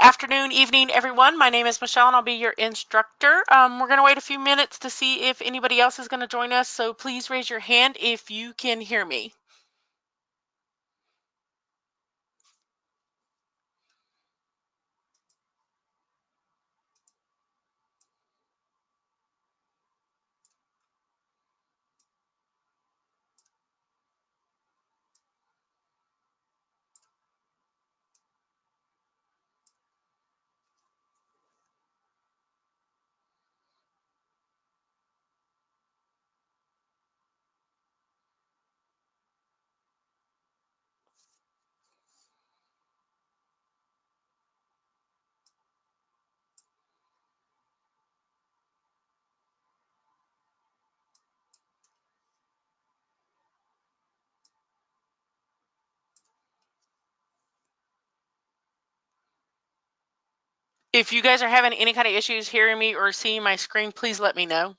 afternoon, evening, everyone. My name is Michelle, and I'll be your instructor. We're going to wait a few minutes to see if anybody else is going to join us, so please raise your hand if you can hear me. If you guys are having any kind of issues hearing me or seeing my screen, please let me know.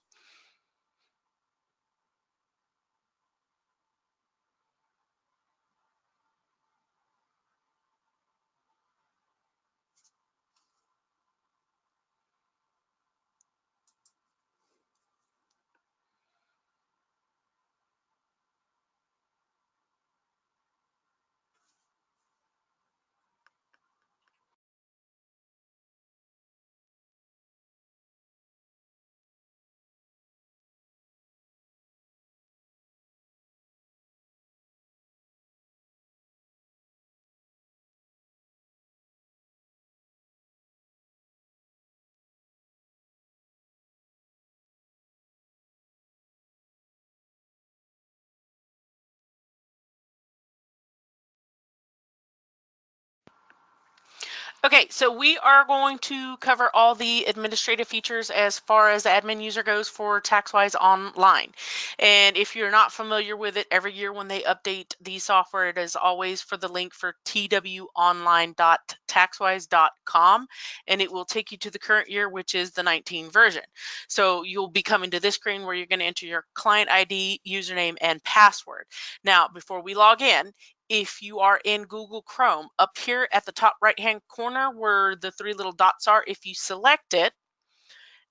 Okay, so we are going to cover all the administrative features as far as the admin user goes for TaxWise Online. And if you're not familiar with it, every year when they update the software, it is always for the link for twonline.taxwise.com, and it will take you to the current year, which is the 19 version. So you'll be coming to this screen where you're going to enter your client ID, username, and password. Now, before we log in, if you are in Google Chrome, up here at the top right-hand corner where the three little dots are, if you select it,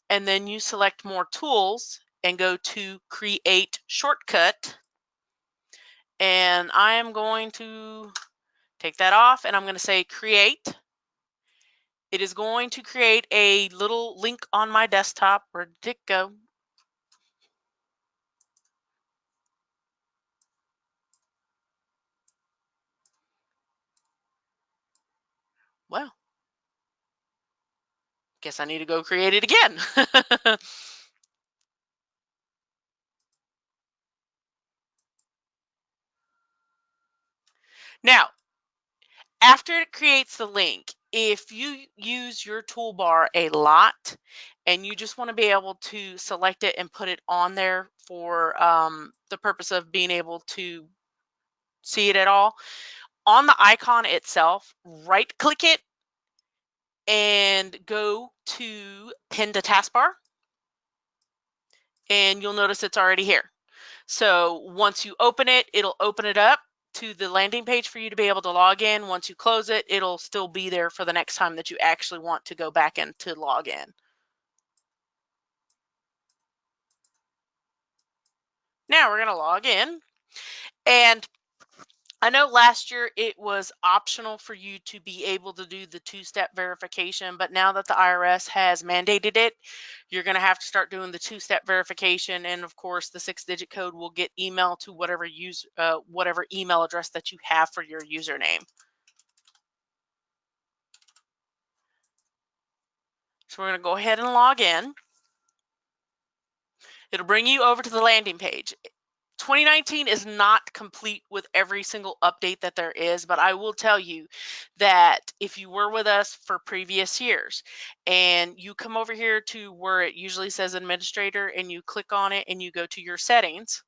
and then you select More Tools and go to Create Shortcut, and I am going to take that off, and I'm going to say Create. It is going to create a little link on my desktop. Where did it go? Well, guess I need to go create it again. Now, after it creates the link, if you use your toolbar a lot and you just want to be able to select it and put it on there for the purpose of being able to see it at all, on the icon itself, right click it and go to Pin to Taskbar, and you'll notice it's already here. So once you open it, it'll open it up to the landing page for you to be able to log in. Once you close it, it'll still be there for the next time that you actually want to go back in to log in. Now we're going to log in. And I know last year it was optional for you to be able to do the two-step verification, but now that the IRS has mandated it, you're going to have to start doing the two-step verification. And of course, the 6-digit code will get emailed to whatever email address that you have for your username. So we're going to go ahead and log in. It'll bring you over to the landing page. 2019 is not complete with every single update that there is, but I will tell you that if you were with us for previous years and you come over here to where it usually says administrator and you click on it and you go to your settings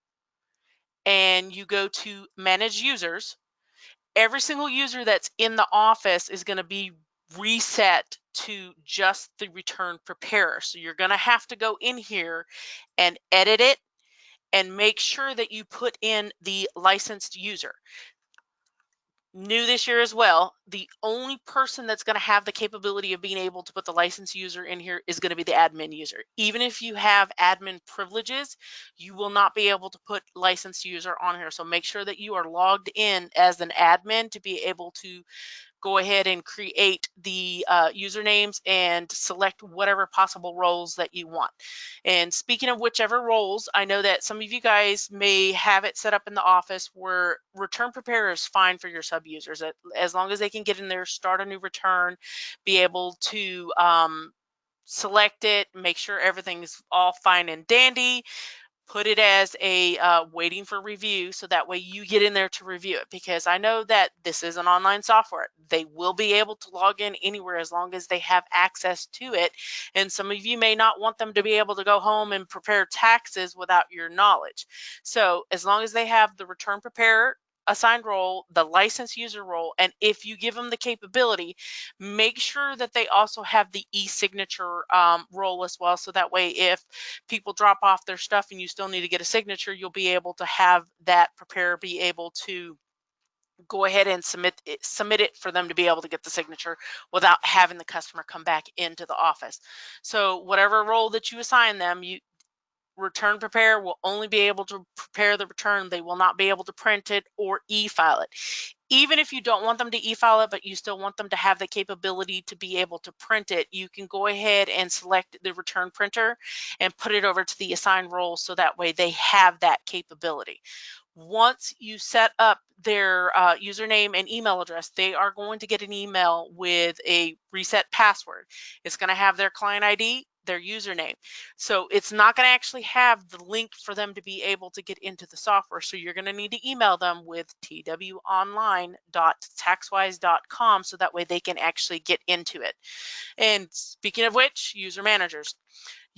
and you go to manage users, every single user that's in the office is going to be reset to just the return preparer. So you're going to have to go in here and edit it and make sure that you put in the licensed user. New this year as well, the only person that's going to have the capability of being able to put the licensed user in here is going to be the admin user. Even if you have admin privileges, you will not be able to put licensed user on here. So make sure that you are logged in as an admin to be able to go ahead and create the usernames and select whatever possible roles that you want. And speaking of whichever roles, I know that some of you guys may have it set up in the office where return preparer is fine for your sub users, as long as they can get in there, start a new return, be able to select it, make sure everything's all fine and dandy, put it as a waiting for review, so that way you get in there to review it, because I know that this is an online software. They will be able to log in anywhere as long as they have access to it, and some of you may not want them to be able to go home and prepare taxes without your knowledge. So as long as they have the return preparer assigned role, the license user role, and if you give them the capability, make sure that they also have the e-signature role as well, so that way if people drop off their stuff and you still need to get a signature, you'll be able to have that preparer be able to go ahead and submit it for them to be able to get the signature without having the customer come back into the office. So whatever role that you assign them, return preparer will only be able to prepare the return. They will not be able to print it or e-file it. Even if you don't want them to e-file it, but you still want them to have the capability to be able to print it, you can go ahead and select the return printer and put it over to the assigned role, so that way they have that capability. Once you set up their username and email address, they are going to get an email with a reset password. It's going to have their client ID, their username. So it's not going to actually have the link for them to be able to get into the software. So you're going to need to email them with twonline.taxwise.com, so that way they can actually get into it. And speaking of which, user managers,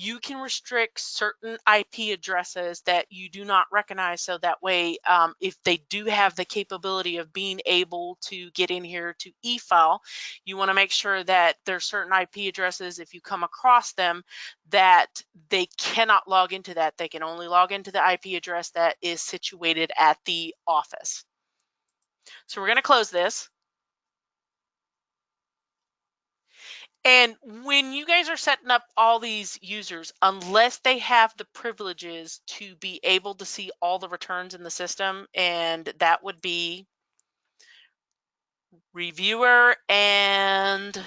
you can restrict certain IP addresses that you do not recognize, so that way if they do have the capability of being able to get in here to e-file, you want to make sure that there's certain IP addresses, if you come across them, that they cannot log into that. They can only log into the IP address that is situated at the office. So we're going to close this. And when you guys are setting up all these users, unless they have the privileges to be able to see all the returns in the system, and that would be reviewer and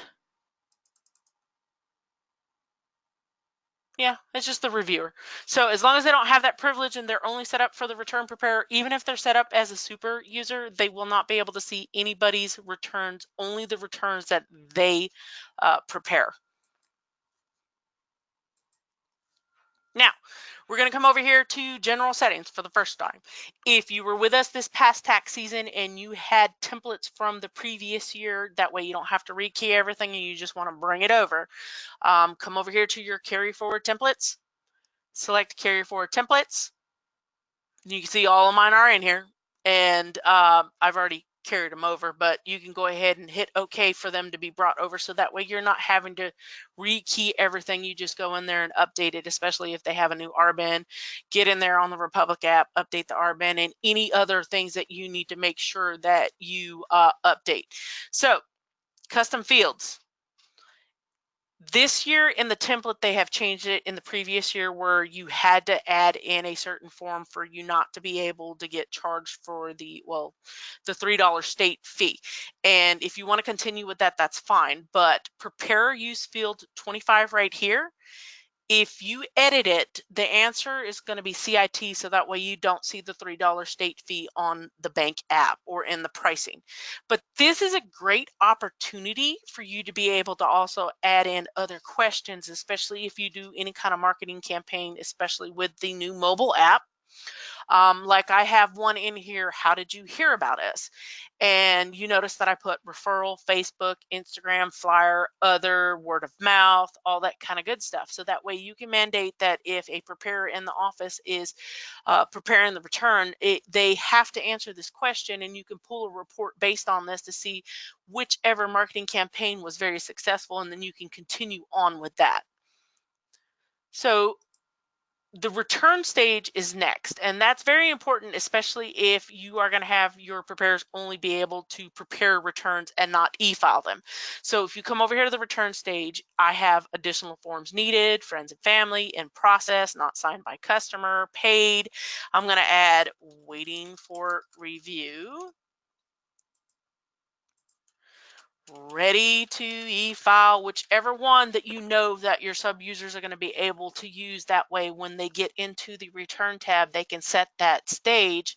yeah, it's just the reviewer. So as long as they don't have that privilege and they're only set up for the return preparer, even if they're set up as a super user, they will not be able to see anybody's returns, only the returns that they prepare. Now, we're going to come over here to general settings for the first time. If you were with us this past tax season and you had templates from the previous year, that way you don't have to rekey everything and you just want to bring it over. Come over here to your carry forward templates, select carry forward templates. You can see all of mine are in here, and I've already carried them over, but you can go ahead and hit OK for them to be brought over, so that way you're not having to rekey everything. You just go in there and update it, especially if they have a new RBIN. Get in there on the Republic app, update the RBIN, and any other things that you need to make sure that you update. So custom fields. This year in the template, they have changed it. In the previous year, where you had to add in a certain form for you not to be able to get charged for the $3 state fee. And if you want to continue with that, that's fine. But prepare use field 25 right here, if you edit it, the answer is going to be CIT, so that way you don't see the $3 state fee on the bank app or in the pricing. But this is a great opportunity for you to be able to also add in other questions, especially if you do any kind of marketing campaign, especially with the new mobile app. Like I have one in here, how did you hear about us? And you notice that I put referral, Facebook, Instagram, flyer, other, word of mouth, all that kind of good stuff. So that way you can mandate that if a preparer in the office is preparing the return, they have to answer this question, and you can pull a report based on this to see whichever marketing campaign was very successful, and then you can continue on with that. So the return stage is next, and that's very important, especially if you are going to have your preparers only be able to prepare returns and not e-file them. So if you come over here to the return stage, I have additional forms needed, friends and family, in process, not signed by customer, paid. I'm going to add waiting for review, ready to e-file, whichever one that you know that your sub users are going to be able to use. That way when they get into the return tab, they can set that stage,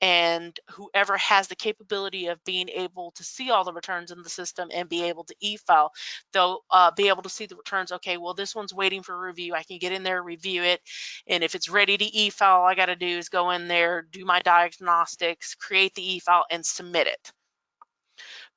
and whoever has the capability of being able to see all the returns in the system and be able to e-file, they'll be able to see the returns. Okay, well, this one's waiting for review. I can get in there, review it, and if it's ready to e-file, all I got to do is go in there, do my diagnostics, create the e-file, and submit it.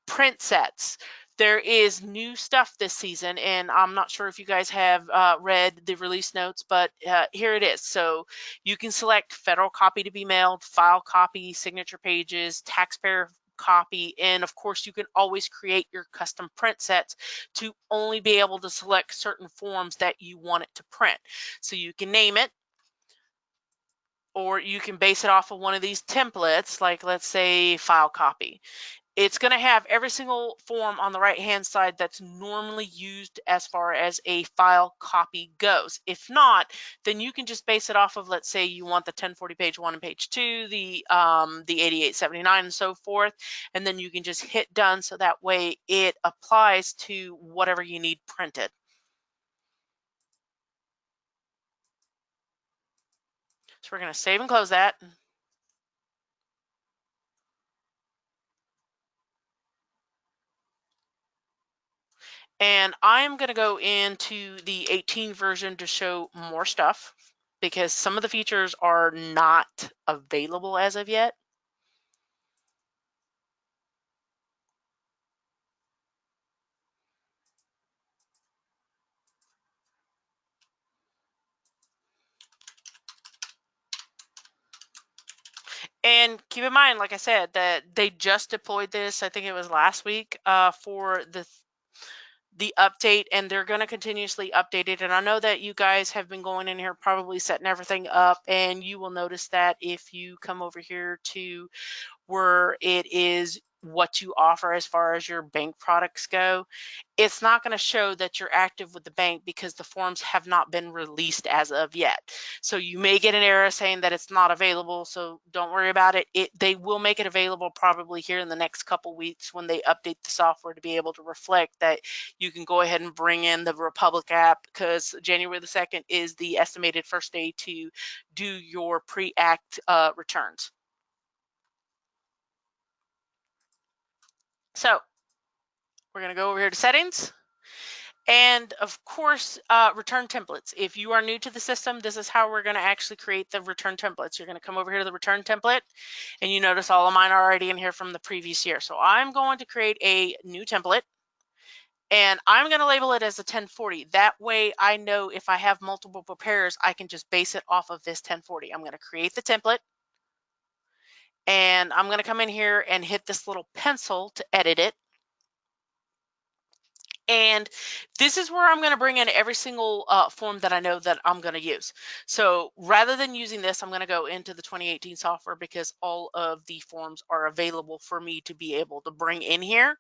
Print sets. There is new stuff this season, and I'm not sure if you guys have read the release notes, but here it is. So you can select federal copy to be mailed, file copy, signature pages, taxpayer copy, and of course you can always create your custom print sets to only be able to select certain forms that you want it to print. So you can name it, or you can base it off of one of these templates, like let's say file copy. It's going to have every single form on the right hand side that's normally used as far as a file copy goes. If not, then you can just base it off of, let's say you want the 1040 page 1 and page 2, the 8879 and so forth, and then you can just hit done, so that way it applies to whatever you need printed. So we're going to save and close that. And I'm going to go into the 18 version to show more stuff, because some of the features are not available as of yet. And keep in mind, like I said, that they just deployed this, I think it was last week, for the update, and they're going to continuously update it. And I know that you guys have been going in here probably setting everything up, and you will notice that if you come over here to where it is what you offer as far as your bank products go, it's not going to show that you're active with the bank because the forms have not been released as of yet. So you may get an error saying that it's not available, so don't worry about it. They will make it available probably here in the next couple weeks when they update the software to be able to reflect that you can go ahead and bring in the Republic app, because January the 2nd is the estimated first day to do your pre-act returns. So we're going to go over here to settings. And of course, return templates. If you are new to the system, this is how we're going to actually create the return templates. You're going to come over here to the return template, and you notice all of mine are already in here from the previous year. So I'm going to create a new template, and I'm going to label it as a 1040. That way I know if I have multiple preparers, I can just base it off of this 1040. I'm going to create the template, and I'm going to come in here and hit this little pencil to edit it. And this is where I'm going to bring in every single form that I know that I'm going to use. So rather than using this, I'm going to go into the 2018 software, because all of the forms are available for me to be able to bring in here.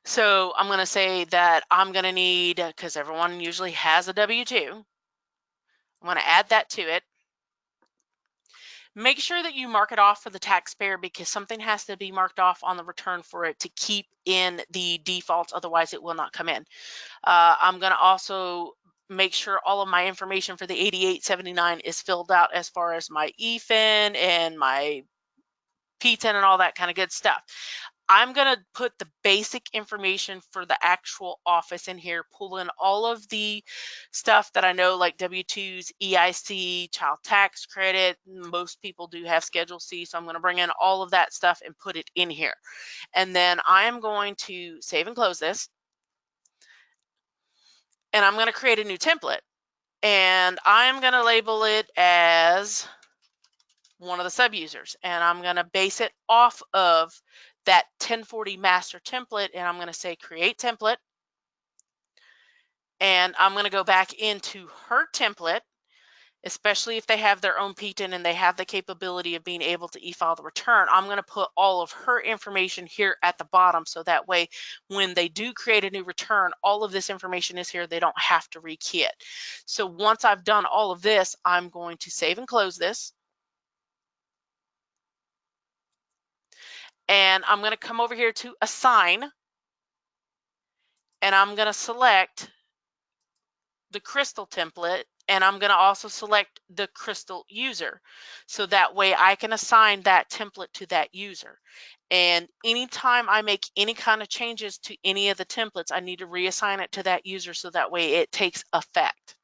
So I'm going to say that I'm going to need, because everyone usually has a W-2, I'm going to add that to it. Make sure that you mark it off for the taxpayer, because something has to be marked off on the return for it to keep in the defaults, otherwise it will not come in. I'm going to also make sure all of my information for the 8879 is filled out, as far as my EFIN and my P10 and all that kind of good stuff. I'm going to put the basic information for the actual office in here, pull in all of the stuff that I know, like W-2s, EIC, child tax credit. Most people do have Schedule C, so I'm going to bring in all of that stuff and put it in here. And then I am going to save and close this. And I'm going to create a new template, and I'm going to label it as one of the sub users, and I'm going to base it off of that 1040 master template, and I'm going to say create template, And I'm going to go back into her template, especially if they have their own PTIN and they have the capability of being able to e-file the return. I'm going to put all of her information here at the bottom, so that way when they do create a new return, all of this information is here. They don't have to rekey it. So once I've done all of this, I'm going to save and close this. And I'm going to come over here to assign, and I'm going to select the Crystal template, and I'm going to also select the Crystal user, so that way I can assign that template to that user. And anytime I make any kind of changes to any of the templates, I need to reassign it to that user, so that way it takes effect.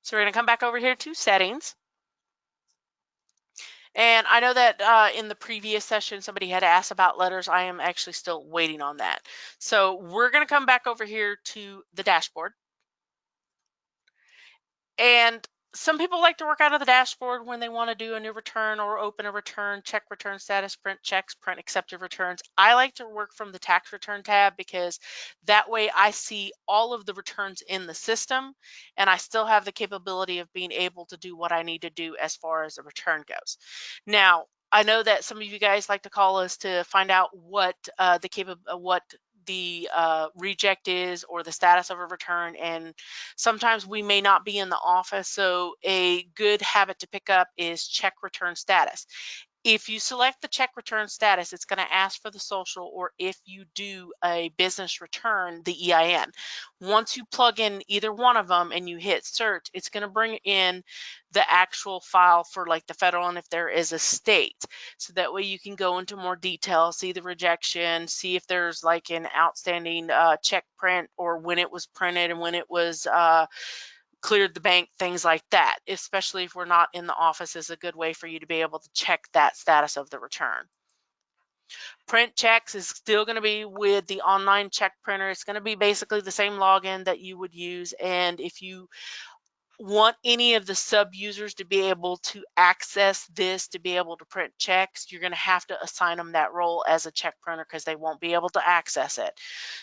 So we're going to come back over here to settings. And I know that in the previous session, somebody had asked about letters. I am actually still waiting on that. So we're going to come back over here to the dashboard. And some people like to work out of the dashboard when they want to do a new return or open a return, check return status, print checks, print accepted returns. I like to work from the tax return tab, because that way I see all of the returns in the system, and I still have the capability of being able to do what I need to do as far as the return goes. Now, I know that some of you guys like to call us to find out what the reject is, or the status of a return, and sometimes we may not be in the office, so a good habit to pick up is check return status. If you select the check return status, it's going to ask for the social, or if you do a business return, the EIN. Once you plug in either one of them and you hit search, it's going to bring in the actual file for like the federal, and if there is a state. So that way you can go into more detail, see the rejection, see if there's like an outstanding check print, or when it was printed and when it was cleared the bank, things like that. Especially if we're not in the office, is a good way for you to be able to check that status of the return. Print checks is still going to be with the online check printer. It's going to be basically the same login that you would use. And if you want any of the sub users to be able to access this, to be able to print checks, you're going to have to assign them that role as a check printer, because they won't be able to access it.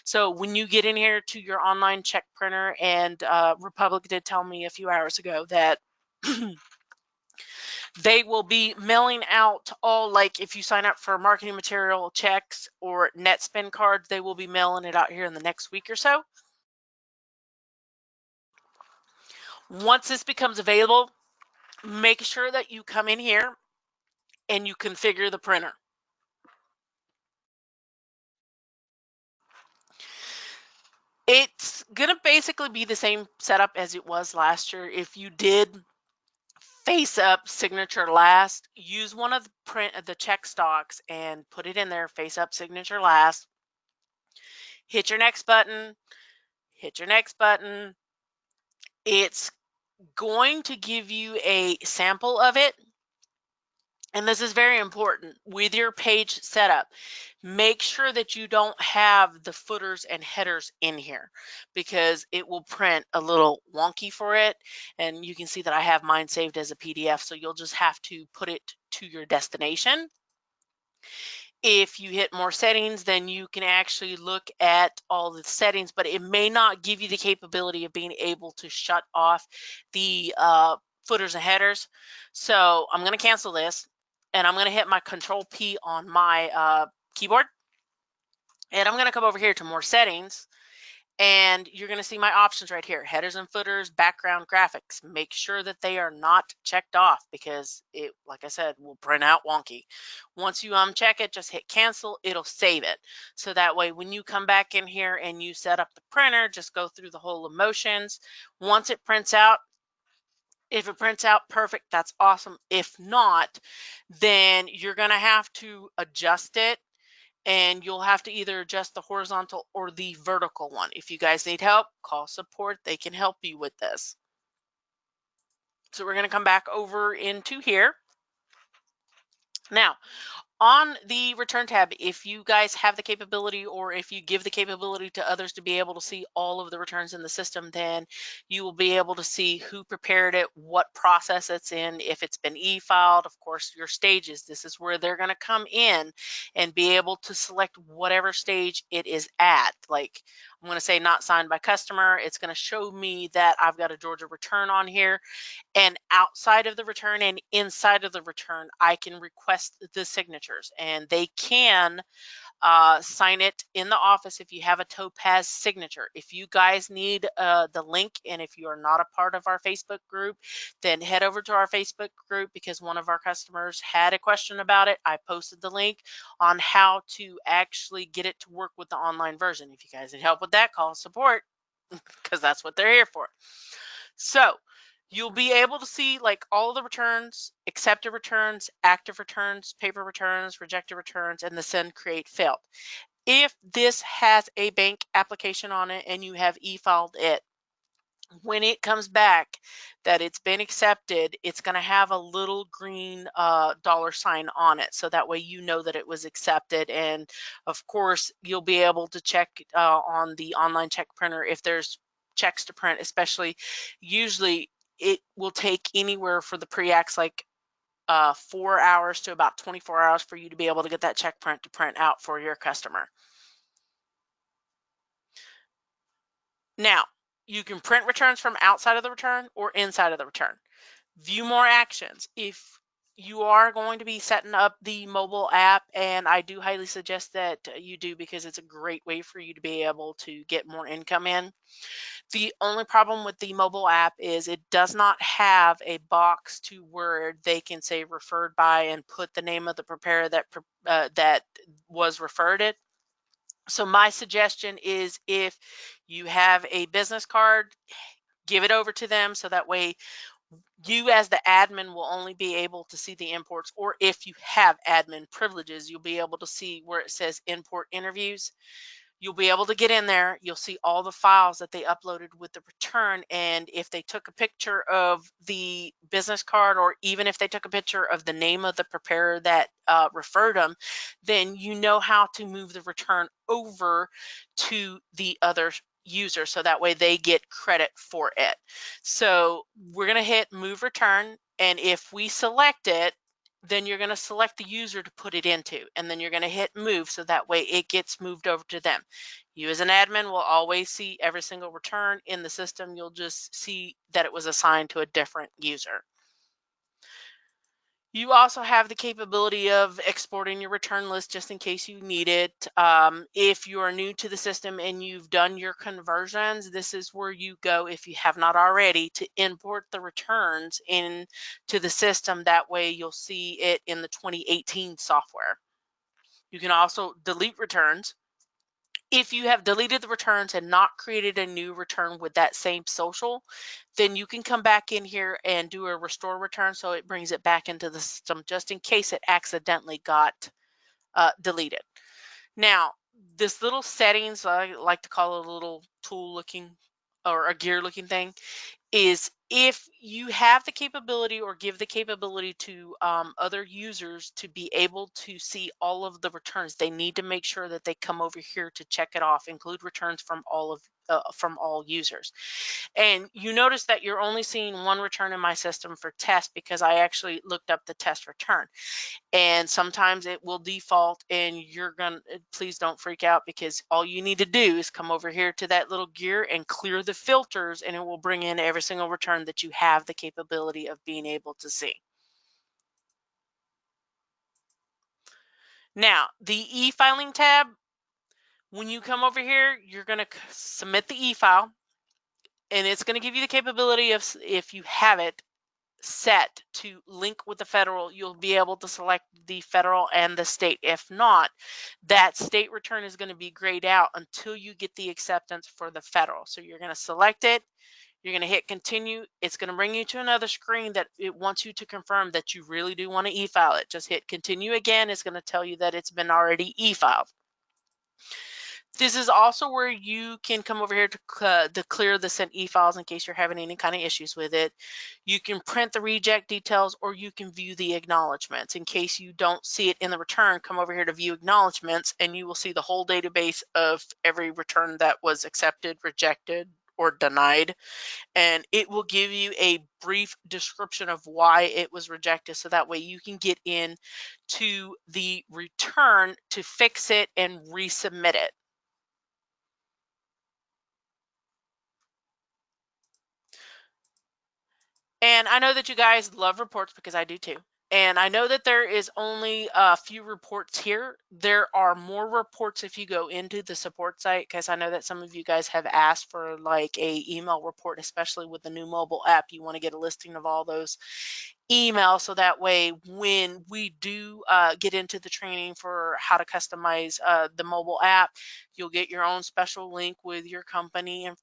So when you get in here to your online check printer, and Republic did tell me a few hours ago that they will be mailing out all, like if you sign up for marketing material checks or net spend cards, they will be mailing it out here in the next week or so. Once this becomes available, make sure that you come in here and you configure the printer. It's going to basically be the same setup as it was last year. If you did face up signature last, use one of the check stocks and put it in there, face up signature last. Hit your next button, hit your next button. It's going to give you a sample of it. And this is very important with your page setup. Make sure that you don't have the footers and headers in here, because it will print a little wonky for it. And you can see that I have mine saved as a PDF, so you'll just have to put it to your destination. If you hit more settings, then you can actually look at all the settings, but it may not give you the capability of being able to shut off the footers and headers. So I'm going to cancel this, and I'm going to hit my Control P on my keyboard, and I'm going to come over here to more settings, and you're going to see my options right here: headers and footers, background graphics. Make sure that they are not checked off, because it, like I said, will print out wonky. Once you uncheck it, just hit cancel. It'll save it. So that way when you come back in here and you set up the printer, just go through the whole motions. Once it prints out, if it prints out perfect, that's awesome. If not, then you're going to have to adjust it, and you'll have to either adjust the horizontal or the vertical one. If you guys need help, call support. They can help you with this. So we're going to come back over into here. Now, on the return tab, if you guys have the capability, or if you give the capability to others to be able to see all of the returns in the system, then you will be able to see who prepared it, what process it's in, if it's been e-filed, of course, your stages. This is where they're going to come in and be able to select whatever stage it is at. Like I'm going to say not signed by customer. It's going to show me that I've got a Georgia return on here. And outside of the return and inside of the return, I can request the signatures, and they can sign it in the office if you have a Topaz signature. If you guys need the link, and if you are not a part of our Facebook group, then head over to our Facebook group, because one of our customers had a question about it. I posted the link on how to actually get it to work with the online version. If you guys need help with that, call support, because that's what they're here for. So you'll be able to see like all of the returns, accepted returns, active returns, paper returns, rejected returns, and the send, create, failed. If this has a bank application on it and you have e-filed it, when it comes back that it's been accepted, it's going to have a little green $sign on it. So that way you know that it was accepted. And of course, you'll be able to check on the online check printer if there's checks to print, especially usually it will take anywhere for the pre-acts like 4 hours to about 24 hours for you to be able to get that check print to print out for your customer. Now, you can print returns from outside of the return or inside of the return. View more actions. If you are going to be setting up the mobile app, and I do highly suggest that you do, because it's a great way for you to be able to get more income in. The only problem with the mobile app is it does not have a box to where they can say referred by and put the name of the preparer that was referred it. So my suggestion is, if you have a business card, give it over to them, so that way you as the admin will only be able to see the imports, or if you have admin privileges, you'll be able to see where it says import interviews. You'll be able to get in there. You'll see all the files that they uploaded with the return. And if they took a picture of the business card, or even if they took a picture of the name of the preparer that referred them, then you know how to move the return over to the other user, so that way they get credit for it. So we're going to hit move return. And if we select it, then you're going to select the user to put it into, and then you're going to hit move, so that way it gets moved over to them. You as an admin will always see every single return in the system. You'll just see that it was assigned to a different user. You also have the capability of exporting your return list just in case you need it. If you are new to the system and you've done your conversions, this is where you go, if you have not already, to import the returns into the system. That way you'll see it in the 2018 software. You can also delete returns. If you have deleted the returns and not created a new return with that same social, then you can come back in here and do a restore return, so it brings it back into the system just in case it accidentally got deleted. Now, this little settings, I like to call it a little tool looking or a gear looking thing, is if you have the capability or give the capability to other users to be able to see all of the returns, they need to make sure that they come over here to check it off, include returns from all users. And you notice that you're only seeing one return in my system for test, because I actually looked up the test return. And sometimes it will default, and you're gonna, please don't freak out, because all you need to do is come over here to that little gear and clear the filters, and it will bring in every single return that you have the capability of being able to see. Now, the e-filing tab, when you come over here, you're going to submit the e-file, and it's going to give you the capability of, if you have it set to link with the federal, you'll be able to select the federal and the state. If not, that state return is going to be grayed out until you get the acceptance for the federal. So you're going to select it, you're going to hit continue. It's going to bring you to another screen that it wants you to confirm that you really do want to e-file it. Just hit continue again. It's going to tell you that it's been already e-filed. This is also where you can come over here to clear the sent e-files in case you're having any kind of issues with it. You can print the reject details, or you can view the acknowledgments. In case you don't see it in the return, come over here to view acknowledgments, and you will see the whole database of every return that was accepted, rejected, or denied. And it will give you a brief description of why it was rejected, so that way you can get in to the return to fix it and resubmit it. And I know that you guys love reports because I do too. And I know that there is only a few reports here. There are more reports if you go into the support site, because I know that some of you guys have asked for like a email report, especially with the new mobile app. You want to get a listing of all those emails, so that way when we do get into the training for how to customize the mobile app, you'll get your own special link with your company and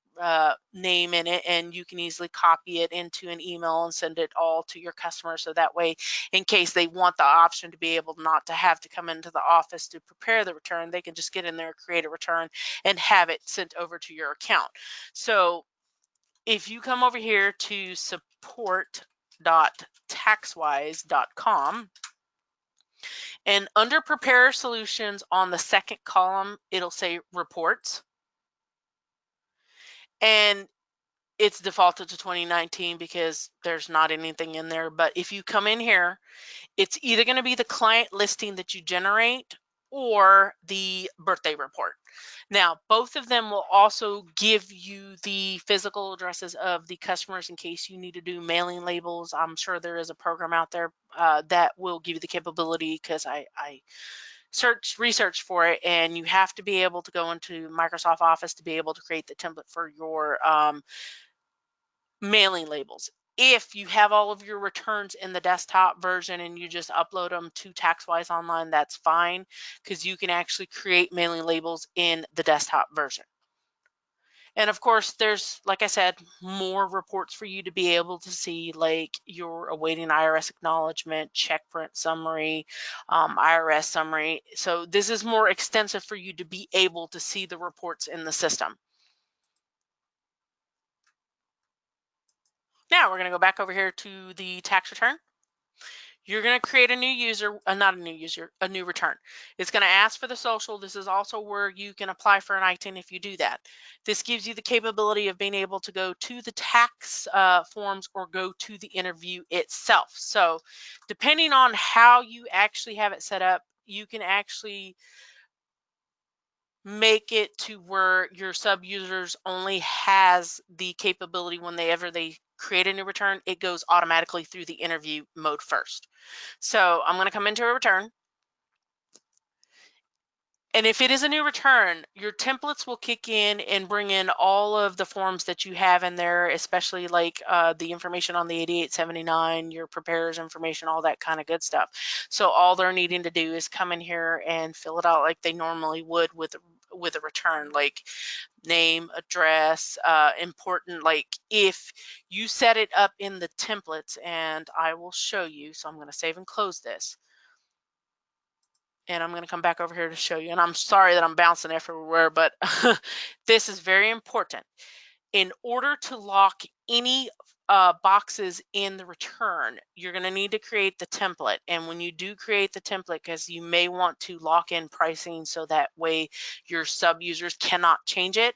name in it, and you can easily copy it into an email and send it all to your customers, so that way in case they want the option to be able not to have to come into the office to prepare the return, they can just get in there, create a return, and have it sent over to your account. So if you come over here to support.taxwise.com, and under Prepare Solutions on the second column, it'll say Reports. And it's defaulted to 2019 because there's not anything in there. But if you come in here, it's either going to be the client listing that you generate or the birthday report. Now, both of them will also give you the physical addresses of the customers in case you need to do mailing labels. I'm sure there is a program out there that will give you the capability, because I research for it, and you have to be able to go into Microsoft Office to be able to create the template for your mailing labels. If you have all of your returns in the desktop version and you just upload them to TaxWise Online, that's fine, because you can actually create mailing labels in the desktop version. And of course, there's, like I said, more reports for you to be able to see, like your awaiting IRS acknowledgement, check print summary, IRS summary. So this is more extensive for you to be able to see the reports in the system. Now we're going to go back over here to the tax return. You're going to create a new user, not a new user, a new return. It's going to ask for the social. This is also where you can apply for an ITIN if you do that. This gives you the capability of being able to go to the tax forms or go to the interview itself. So depending on how you actually have it set up, you can actually make it to where your sub users only has the capability whenever they create a new return, it goes automatically through the interview mode first. So I'm going to come into a return. And if it is a new return, your templates will kick in and bring in all of the forms that you have in there, especially like the information on the 8879, your preparer's information, all that kind of good stuff. So all they're needing to do is come in here and fill it out like they normally would with a return, like name, address, important, like if you set it up in the templates, and I will show you. So I'm going to save and close this. And I'm going to come back over here to show you. And I'm sorry that I'm bouncing everywhere, but this is very important. In order to lock any boxes in the return, you're going to need to create the template. And when you do create the template, because you may want to lock in pricing so that way your sub users cannot change it.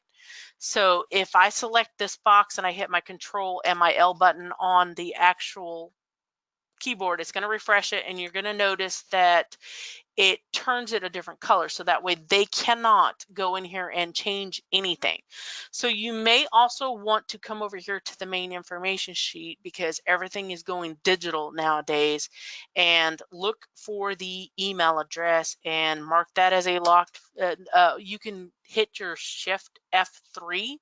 So if I select this box and I hit my Control and my L button on the actual keyboard, it's going to refresh it, and you're going to notice that it turns it a different color, so that way they cannot go in here and change anything. So you may also want to come over here to the main information sheet, because everything is going digital nowadays, and look for the email address and mark that as a locked. You can hit your Shift F3.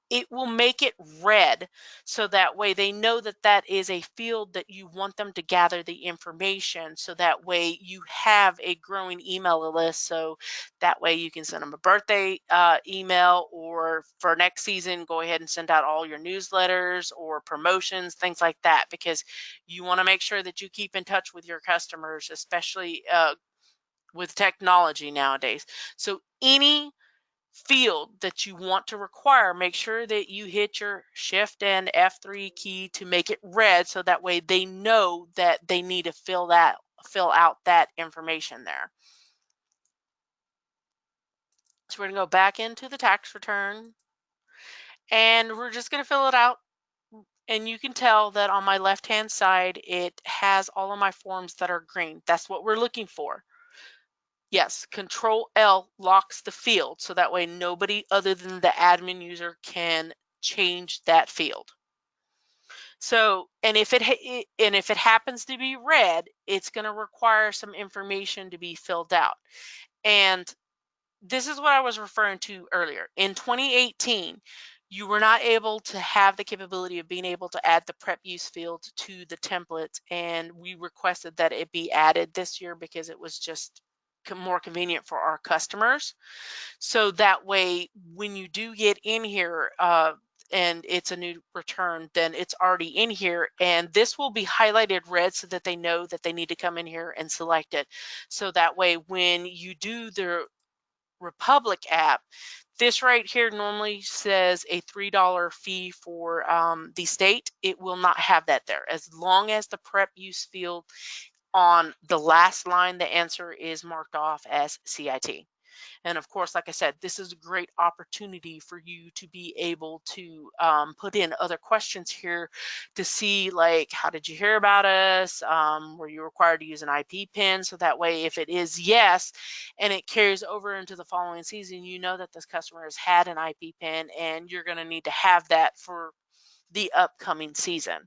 It will make it red, so that way they know that that is a field that you want them to gather the information, so that way you have a growing email list, so that way you can send them a birthday email, or for next season go ahead and send out all your newsletters or promotions, things like that, because you want to make sure that you keep in touch with your customers, especially with technology nowadays. So any field that you want to require, make sure that you hit your Shift and F3 key to make it red, so that way they know that they need to fill out that information there. So we're going to go back into the tax return, and we're just going to fill it out. And you can tell that on my left hand side it has all of my forms that are green. That's what we're looking for. Yes, Control L locks the field, so that way nobody other than the admin user can change that field. So, and if it happens to be red, it's going to require some information to be filled out. And this is what I was referring to earlier. In 2018, you were not able to have the capability of being able to add the Prepuce field to the template, and we requested that it be added this year because it was just more convenient for our customers. So that way, when you do get in here and it's a new return, then it's already in here, and this will be highlighted red so that they know that they need to come in here and select it. So that way, when you do the Republic app, this right here normally says a $3 fee for the state. It will not have that there. As long as the Prepuce field on the last line, the answer is marked off as CIT. And of course, like I said, this is a great opportunity for you to be able to put in other questions here to see, like, how did you hear about us? Were you required to use an IP pin? So that way, if it is yes, and it carries over into the following season, you know that this customer has had an IP pin, and you're going to need to have that for the upcoming season.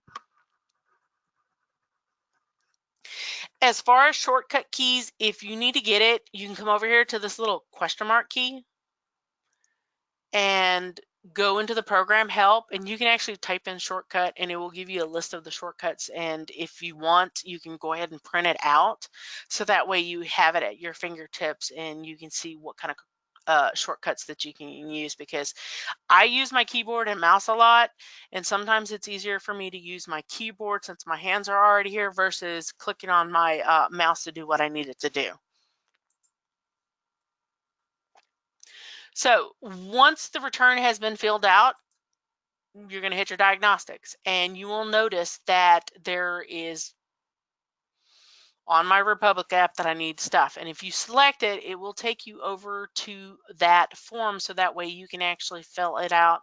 As far as shortcut keys, if you need to get it, you can come over here to this little question mark key and go into the program help, and you can actually type in shortcut and it will give you a list of the shortcuts, and if you want, you can go ahead and print it out so that way you have it at your fingertips and you can see what kind of shortcuts that you can use, because I use my keyboard and mouse a lot, and sometimes it's easier for me to use my keyboard since my hands are already here versus clicking on my mouse to do what I need it to do. So once the return has been filled out, you're going to hit your diagnostics, and you will notice that there is on my Republic app that I need stuff. And if you select it, it will take you over to that form so that way you can actually fill it out.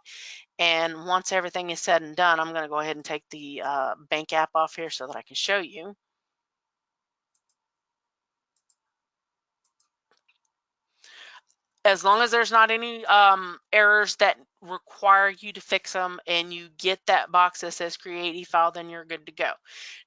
And once everything is said and done, I'm going to go ahead and take the bank app off here so that I can show you. As long as there's not any errors that require you to fix them and you get that box that says create e-file, then you're good to go.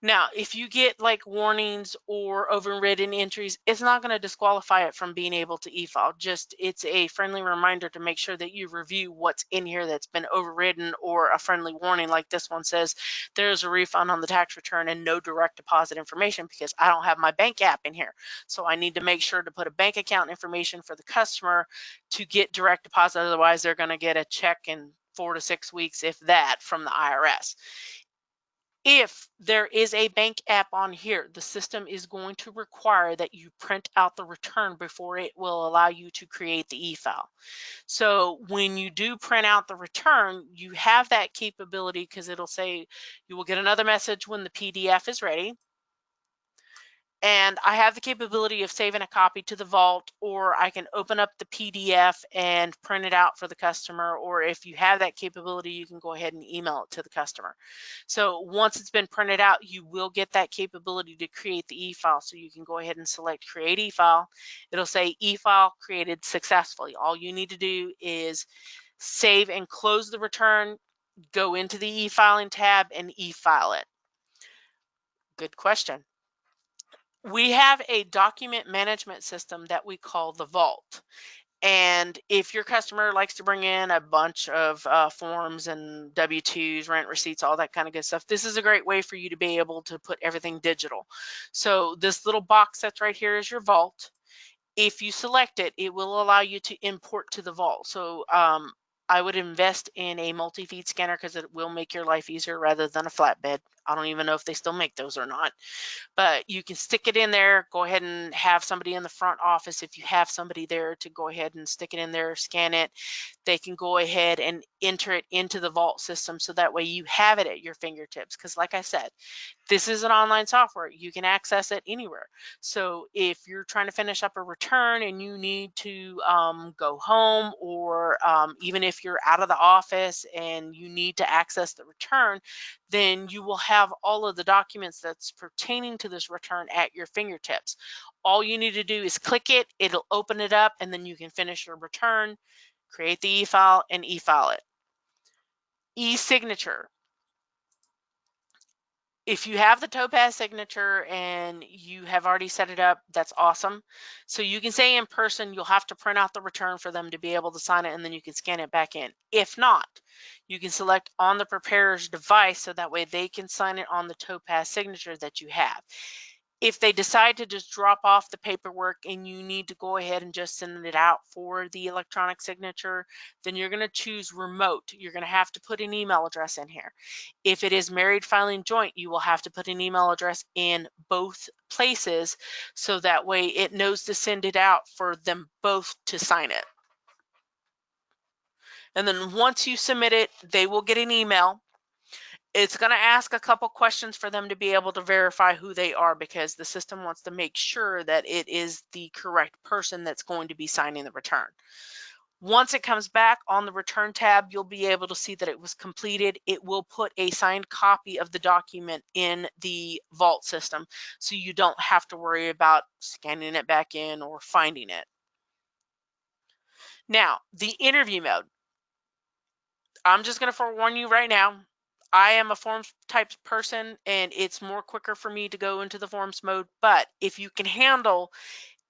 Now, if you get like warnings or overridden entries, it's not going to disqualify it from being able to e-file. Just it's a friendly reminder to make sure that you review what's in here that's been overridden, or a friendly warning like this one says there's a refund on the tax return and no direct deposit information, because I don't have my bank app in here. So I need to make sure to put a bank account information for the customer to get direct deposit. Otherwise, they're going to get a check in 4 to 6 weeks, if that, from the IRS. If there is a bank app on here, the system is going to require that you print out the return before it will allow you to create the e-file. So when you do print out the return, you have that capability, because it'll say you will get another message when the PDF is ready. And I have the capability of saving a copy to the vault, or I can open up the PDF and print it out for the customer, or if you have that capability, you can go ahead and email it to the customer. So once it's been printed out, you will get that capability to create the e-file. So you can go ahead and select create e-file. It'll say e-file created successfully. All you need to do is save and close the return, go into the e-filing tab and e-file it. Good question. We have a document management system that we call the Vault. And if your customer likes to bring in a bunch of forms and W-2s, rent receipts, all that kind of good stuff, this is a great way for you to be able to put everything digital. So this little box that's right here is your Vault. If you select it, it will allow you to import to the Vault. So I would invest in a multi-feed scanner, because it will make your life easier rather than a flatbed. I don't even know if they still make those or not. But you can stick it in there, go ahead and have somebody in the front office, if you have somebody there, to go ahead and stick it in there, scan it. They can go ahead and enter it into the Vault system, so that way you have it at your fingertips. Because like I said, this is an online software. You can access it anywhere. So if you're trying to finish up a return and you need to go home, or even if you're out of the office and you need to access the return, then you will have all of the documents that's pertaining to this return at your fingertips. All you need to do is click it, it'll open it up, and then you can finish your return, create the e-file, and e-file it. ESignature. If you have the Topaz signature and you have already set it up, that's awesome. So you can say in person, you'll have to print out the return for them to be able to sign it, and then you can scan it back in. If not, you can select on the preparer's device so that way they can sign it on the Topaz signature that you have. If they decide to just drop off the paperwork and you need to go ahead and just send it out for the electronic signature, then you're going to choose remote. You're going to have to put an email address in here. If it is married filing joint, you will have to put an email address in both places so that way it knows to send it out for them both to sign it. And then once you submit it, they will get an email. It's going to ask a couple questions for them to be able to verify who they are, because the system wants to make sure that it is the correct person that's going to be signing the return. Once it comes back on the return tab, you'll be able to see that it was completed. It will put a signed copy of the document in the vault system, so you don't have to worry about scanning it back in or finding it. Now, the interview mode. I'm just going to forewarn you right now, I am a forms type person and it's more quicker for me to go into the forms mode, but if you can handle,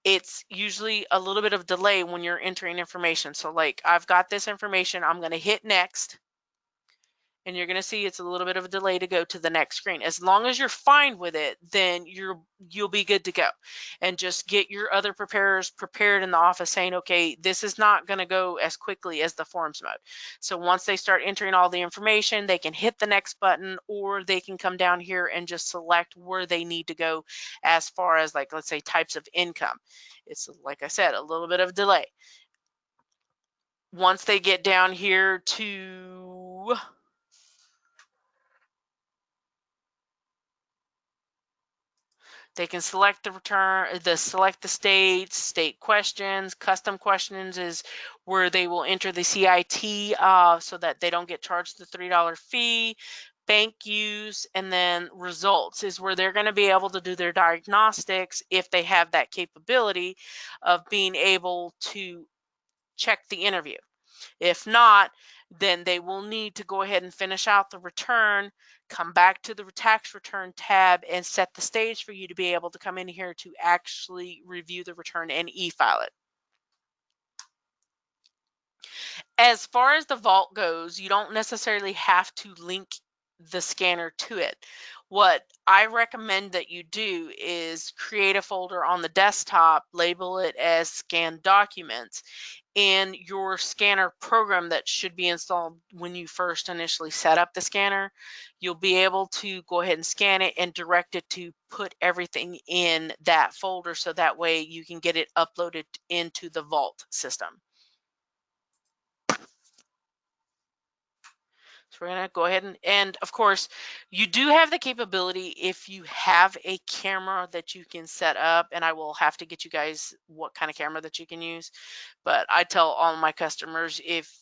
it's usually a little bit of delay when you're entering information. So like I've got this information, I'm going to hit next. And you're going to see it's a little bit of a delay to go to the next screen. As long as you're fine with it, then you'll be good to go. And just get your other preparers prepared in the office saying, okay, this is not going to go as quickly as the forms mode. So once they start entering all the information, they can hit the next button, or they can come down here and just select where they need to go as far as, like, let's say types of income. It's, like I said, a little bit of delay. Once they get down here to they can select the return, select the states, state questions. Custom questions is where they will enter the CIT so that they don't get charged the $3 fee. Bank use, and then results is where they're going to be able to do their diagnostics if they have that capability of being able to check the interview. If not, then they will need to go ahead and finish out the return, come back to the tax return tab, and set the stage for you to be able to come in here to actually review the return and e-file it. As far as the vault goes, you don't necessarily have to link the scanner to it. What I recommend that you do is create a folder on the desktop, label it as scanned documents, and your scanner program that should be installed when you first initially set up the scanner, you'll be able to go ahead and scan it and direct it to put everything in that folder, so that way you can get it uploaded into the vault system. So we're going to go ahead and of course, you do have the capability if you have a camera that you can set up, and I will have to get you guys what kind of camera that you can use. But I tell all my customers, if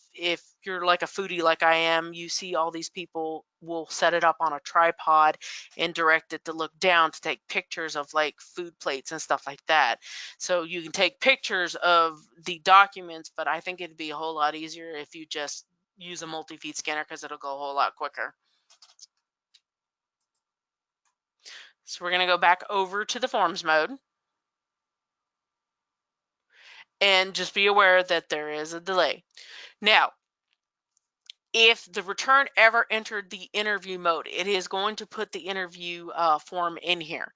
you're like a foodie like I am, you see all these people will set it up on a tripod and direct it to look down to take pictures of like food plates and stuff like that. So you can take pictures of the documents, but I think it'd be a whole lot easier if you just use a multi-feed scanner, because it'll go a whole lot quicker. So we're going to go back over to the forms mode. And just be aware that there is a delay. Now, if the return ever entered the interview mode, it is going to put the interview form in here.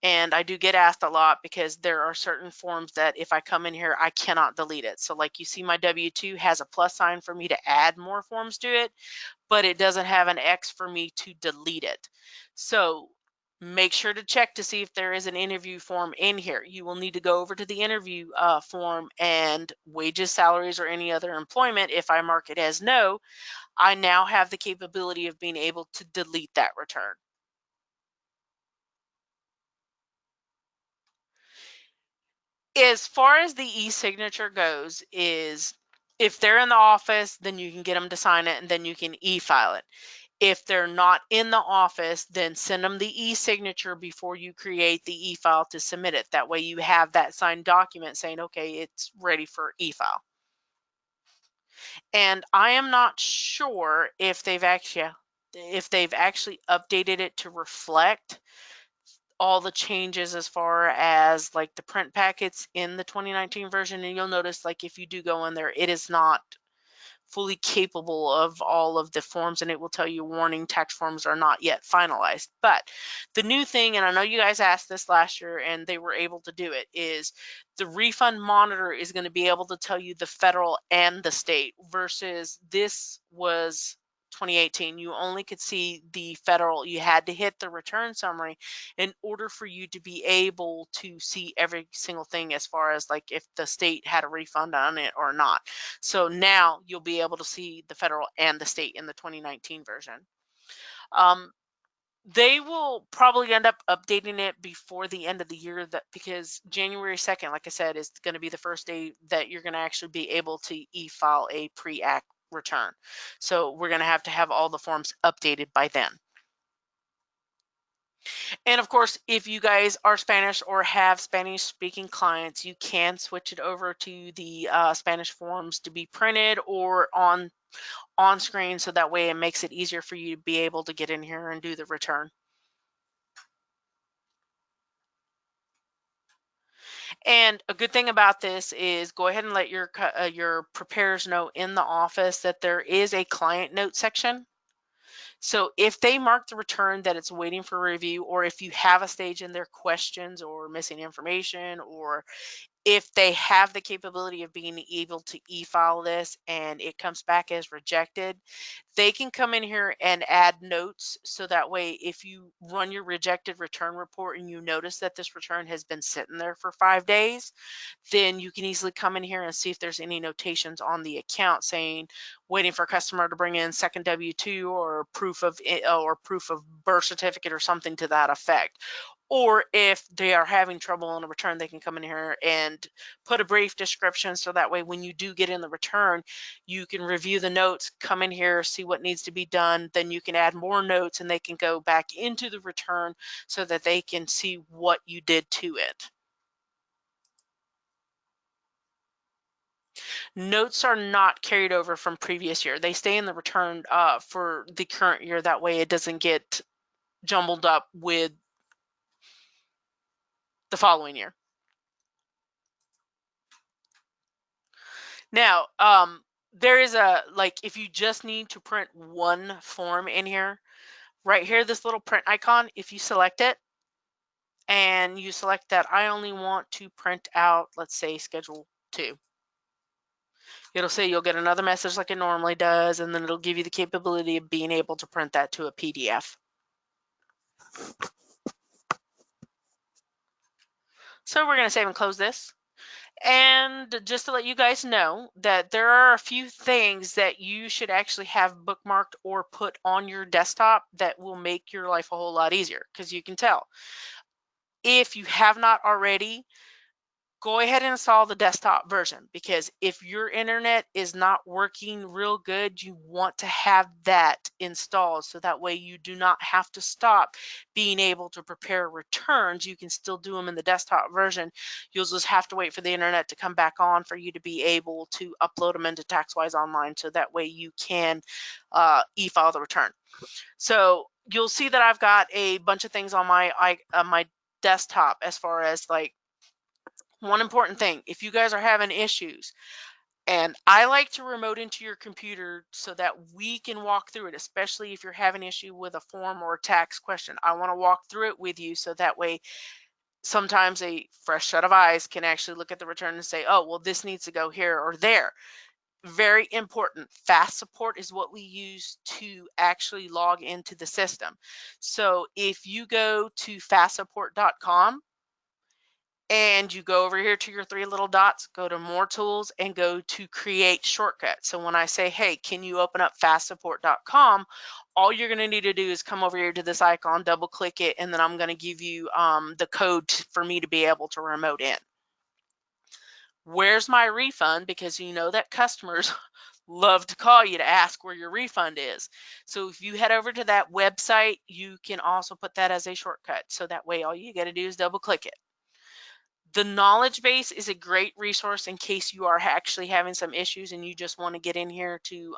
And I do get asked a lot, because there are certain forms that if I come in here, I cannot delete it. So like you see, my W-2 has a plus sign for me to add more forms to it, but it doesn't have an X for me to delete it. So make sure to check to see if there is an interview form in here. You will need to go over to the interview form, and wages, salaries, or any other employment. If I mark it as no, I now have the capability of being able to delete that return. As far as the e-signature goes, is if they're in the office, then you can get them to sign it, and then you can e-file it. If they're not in the office, then send them the e-signature before you create the e-file to submit it. That way you have that signed document saying, okay, it's ready for e-file. And I am not sure if they've actually, if they've actually updated it to reflect all the changes as far as like the print packets in the 2019 version. And you'll notice, like, if you do go in there, it is not fully capable of all of the forms, and it will tell you warning, tax forms are not yet finalized. But the new thing, and I know you guys asked this last year and they were able to do it, is the Refund Monitor is going to be able to tell you the federal and the state, versus this was 2018. You only could see the federal. You had to hit the return summary in order for you to be able to see every single thing as far as like if the state had a refund on it or not. So now you'll be able to see the federal and the state in the 2019 version. They will probably end up updating it before the end of the year, that because January 2nd, like I said, is going to be the first day that you're going to actually be able to e-file a pre-act return. So we're going to have all the forms updated by then. And of course, if you guys are Spanish or have Spanish speaking clients, you can switch it over to the Spanish forms to be printed or on screen, so that way it makes it easier for you to be able to get in here and do the return. And a good thing about this is go ahead and let your preparers know in the office that there is a client note section. So if they mark the return that it's waiting for review, or if you have a stage in their questions or missing information, or if they have the capability of being able to e-file this and it comes back as rejected, they can come in here and add notes, so that way if you run your rejected return report and you notice that this return has been sitting there for 5 days, then you can easily come in here and see if there's any notations on the account saying waiting for a customer to bring in second W-2 or proof of birth certificate or something to that effect. Or if they are having trouble on a return, they can come in here and put a brief description, so that way when you do get in the return, you can review the notes, come in here, see what needs to be done, then you can add more notes and they can go back into the return so that they can see what you did to it. Notes are not carried over from previous year. They stay in the return for the current year. That way it doesn't get jumbled up with the following year. Now, there is if you just need to print one form in here, right here, this little print icon, if you select it and you select that I only want to print out, let's say, Schedule 2. It'll say you'll get another message like it normally does, and then it'll give you the capability of being able to print that to a PDF. So we're going to save and close this. And just to let you guys know that there are a few things that you should actually have bookmarked or put on your desktop that will make your life a whole lot easier, because you can tell. If you have not already, go ahead and install the desktop version, because if your internet is not working real good, you want to have that installed, so that way you do not have to stop being able to prepare returns. You can still do them in the desktop version. You'll just have to wait for the internet to come back on for you to be able to upload them into TaxWise Online, so that way you can e-file the return. So you'll see that I've got a bunch of things on my desktop. As far as like, one important thing, if you guys are having issues, and I like to remote into your computer so that we can walk through it, especially if you're having an issue with a form or a tax question. I want to walk through it with you, so that way sometimes a fresh set of eyes can actually look at the return and say, oh, well, this needs to go here or there. Very important. Fast support is what we use to actually log into the system. So if you go to fastsupport.com, and you go over here to your three little dots, go to more tools and go to create shortcut. So when I say, hey, can you open up fastsupport.com, all you're going to need to do is come over here to this icon, double click it, and then I'm going to give you the code for me to be able to remote in. Where's my refund? Because you know that customers love to call you to ask where your refund is. So if you head over to that website, you can also put that as a shortcut. So that way all you got to do is double click it. The knowledge base is a great resource in case you are actually having some issues and you just want to get in here to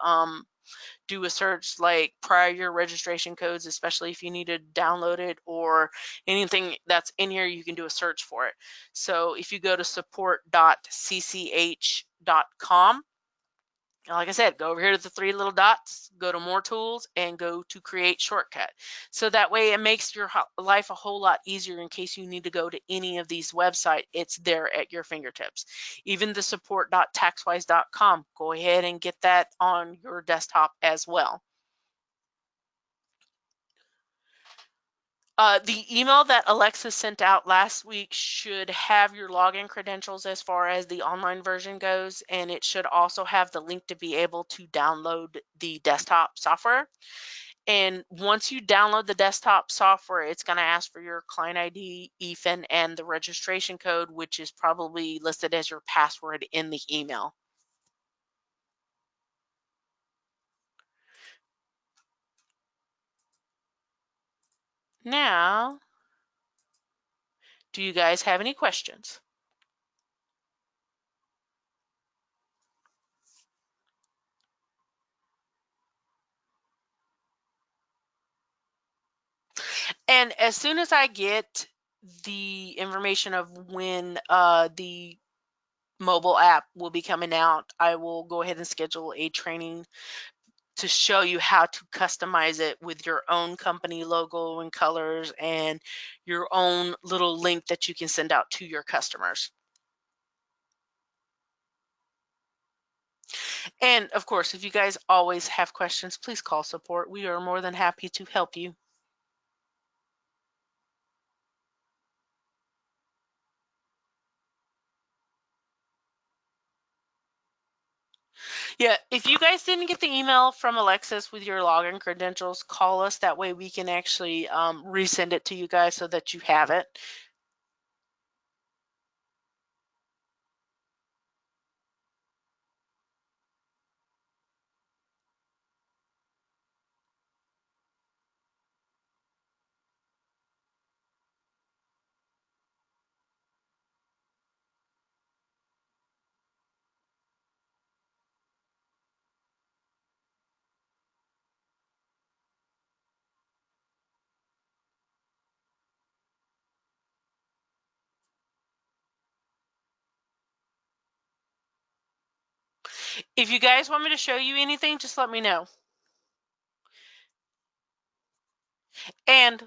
do a search like prior year registration codes, especially if you need to download it or anything that's in here, you can do a search for it. So if you go to support.cch.com, like I said, go over here to the three little dots, go to more tools, and go to create shortcut. So that way it makes your life a whole lot easier in case you need to go to any of these websites. It's there at your fingertips. Even the support.taxwise.com, go ahead and get that on your desktop as well. The email that Alexa sent out last week should have your login credentials as far as the online version goes, and it should also have the link to be able to download the desktop software. And once you download the desktop software, it's going to ask for your client ID, EFIN, and the registration code, which is probably listed as your password in the email. Now, do you guys have any questions? And as soon as I get the information of when the mobile app will be coming out, I will go ahead and schedule a training to show you how to customize it with your own company logo and colors and your own little link that you can send out to your customers. And of course, if you guys always have questions, please call support. We are more than happy to help you. Yeah, if you guys didn't get the email from Alexis with your login credentials, call us. That way we can actually resend it to you guys so that you have it. If you guys want me to show you anything, just let me know. And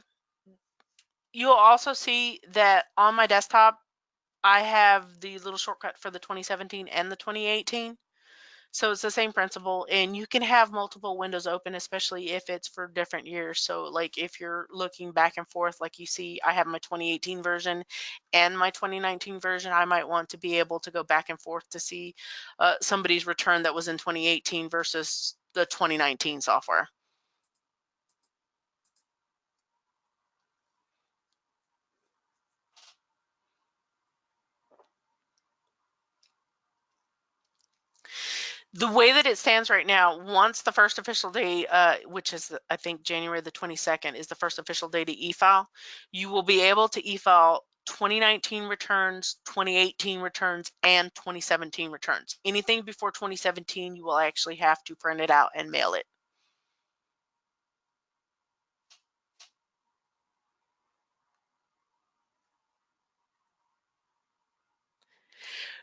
you'll also see that on my desktop, I have the little shortcut for the 2017 and the 2018. So it's the same principle, and you can have multiple windows open, especially if it's for different years. So like if you're looking back and forth, like you see, I have my 2018 version and my 2019 version. I might want to be able to go back and forth to see somebody's return that was in 2018 versus the 2019 software. The way that it stands right now, once the first official day, which is I think January the 22nd is the first official day to e-file, you will be able to e-file 2019 returns, 2018 returns, and 2017 returns. Anything before 2017, you will actually have to print it out and mail it.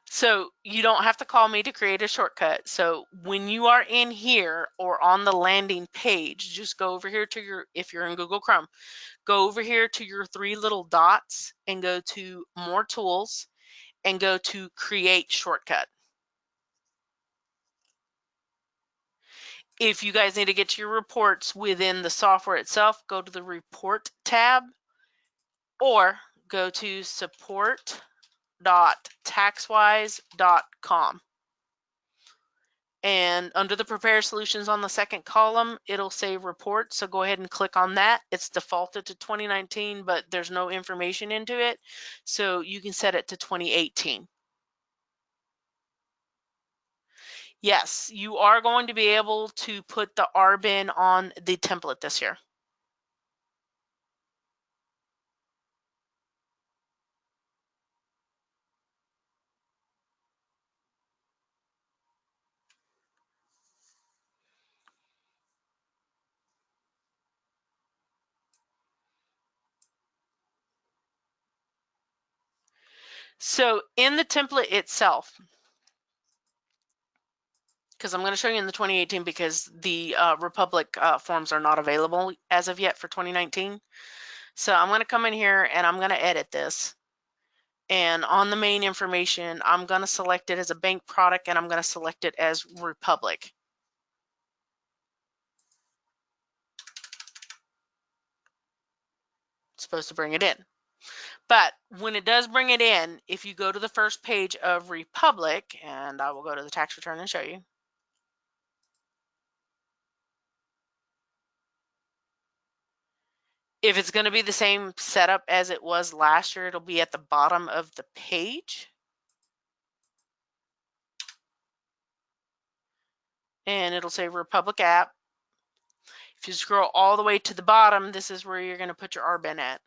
So you don't have to call me to create a shortcut. So when you are in here or on the landing page, just go over here to your, if you're in Google Chrome, go over here to your three little dots and go to more tools and go to create shortcut. If you guys need to get to your reports within the software itself, go to the report tab or go to support.taxwise.com. And under the prepare solutions on the second column, it'll say report. So go ahead and click on that. It's defaulted to 2019, but there's no information into it. So you can set it to 2018. Yes, you are going to be able to put the RBIN on the template this year. So in the template itself, because I'm going to show you in the 2018 because the Republic forms are not available as of yet for 2019. So I'm going to come in here and I'm going to edit this. And on the main information, I'm going to select it as a bank product and I'm going to select it as Republic. It's supposed to bring it in. But when it does bring it in, if you go to the first page of Republic, and I will go to the tax return and show you. If it's going to be the same setup as it was last year, it'll be at the bottom of the page. And it'll say Republic app. If you scroll all the way to the bottom, this is where you're going to put your RBIN at.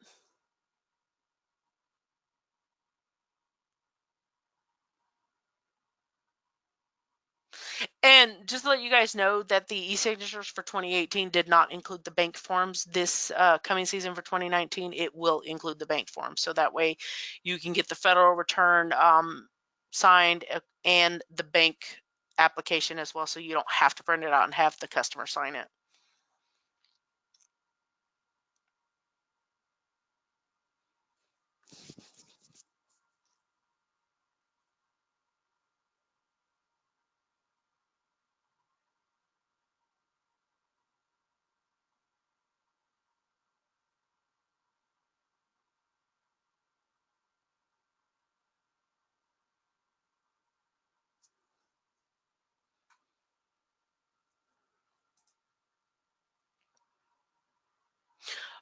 And just to let you guys know that the e-signatures for 2018 did not include the bank forms. This coming season for 2019, it will include the bank forms. So that way you can get the federal return signed and the bank application as well. So you don't have to print it out and have the customer sign it.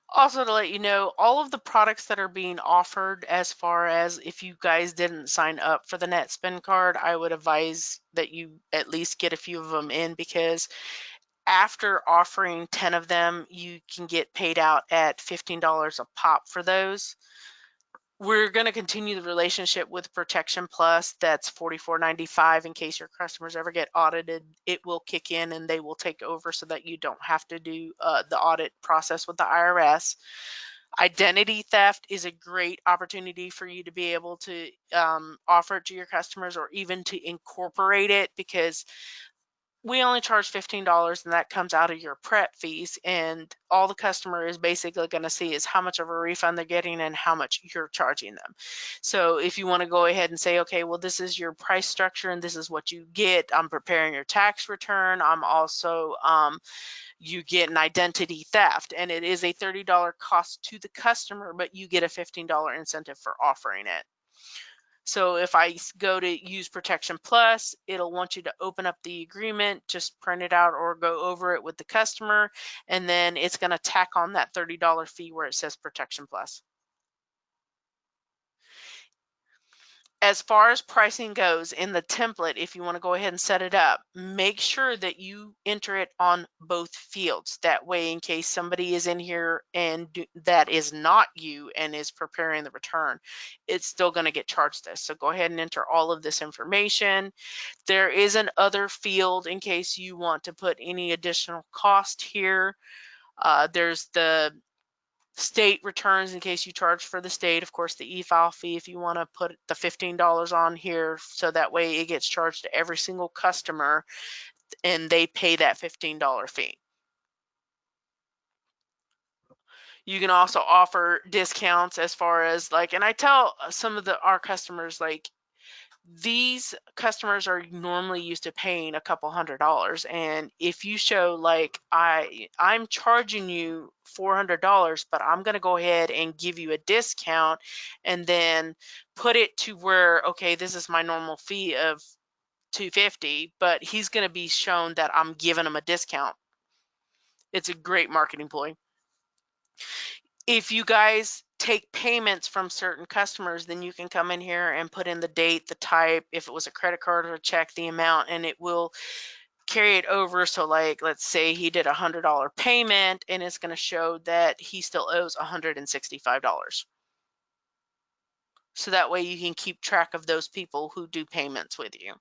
Also, to let you know, all of the products that are being offered, as far as if you guys didn't sign up for the net spend card, I would advise that you at least get a few of them in, because after offering 10 of them, you can get paid out at $15 a pop for those. We're going to continue the relationship with Protection Plus. That's $44.95 in case your customers ever get audited. It will kick in and they will take over so that you don't have to do the audit process with the IRS. Identity theft is a great opportunity for you to be able to offer it to your customers, or even to incorporate it, because we only charge $15 and that comes out of your prep fees, and all the customer is basically going to see is how much of a refund they're getting and how much you're charging them. So if you want to go ahead and say, okay, well, this is your price structure and this is what you get. I'm preparing your tax return. I'm also you get an identity theft, and it is a $30 cost to the customer, but you get a $15 incentive for offering it. So if I go to use Protection Plus, it'll want you to open up the agreement, just print it out or go over it with the customer, and then it's going to tack on that $30 fee where it says Protection Plus. As far as pricing goes in the template, if you want to go ahead and set it up, make sure that you enter it on both fields. That way, in case somebody is in here and that is not you and is preparing the return, it's still going to get charged this. So go ahead and enter all of this information. There is an other field in case you want to put any additional cost here. There's the state returns in case you charge for the state. Of course, the Efile fee, if you want to put the $15 on here, so that way it gets charged to every single customer and they pay that $15 fee. You can also offer discounts as far as like, and I tell some of our customers, like, these customers are normally used to paying a couple $100, and if you show like I'm charging you $400, but I'm going to go ahead and give you a discount and then put it to where, okay, this is my normal fee of $250, but he's going to be shown that I'm giving him a discount. It's a great marketing ploy. If you guys take payments from certain customers, then you can come in here and put in the date, the type, if it was a credit card or a check, the amount, and it will carry it over. So like, let's say he did $100 payment, and it's going to show that he still owes $165. So that way you can keep track of those people who do payments with you.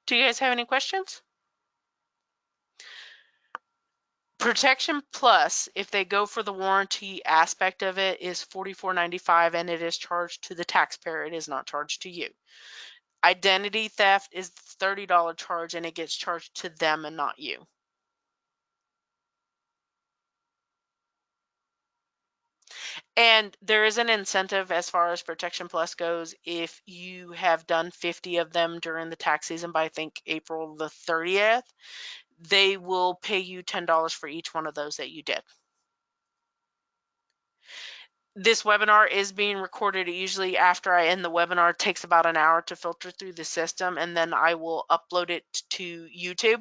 Do you guys have any questions? Protection Plus, if they go for the warranty aspect of it, is $44.95, and it is charged to the taxpayer. It is not charged to you. Identity theft is $30 charge, and it gets charged to them and not you. And there is an incentive as far as Protection Plus goes. If you have done 50 of them during the tax season by, I think, April the 30th, they will pay you $10 for each one of those that you did. This webinar is being recorded. Usually after I end the webinar, it takes about an hour to filter through the system, and then I will upload it to YouTube,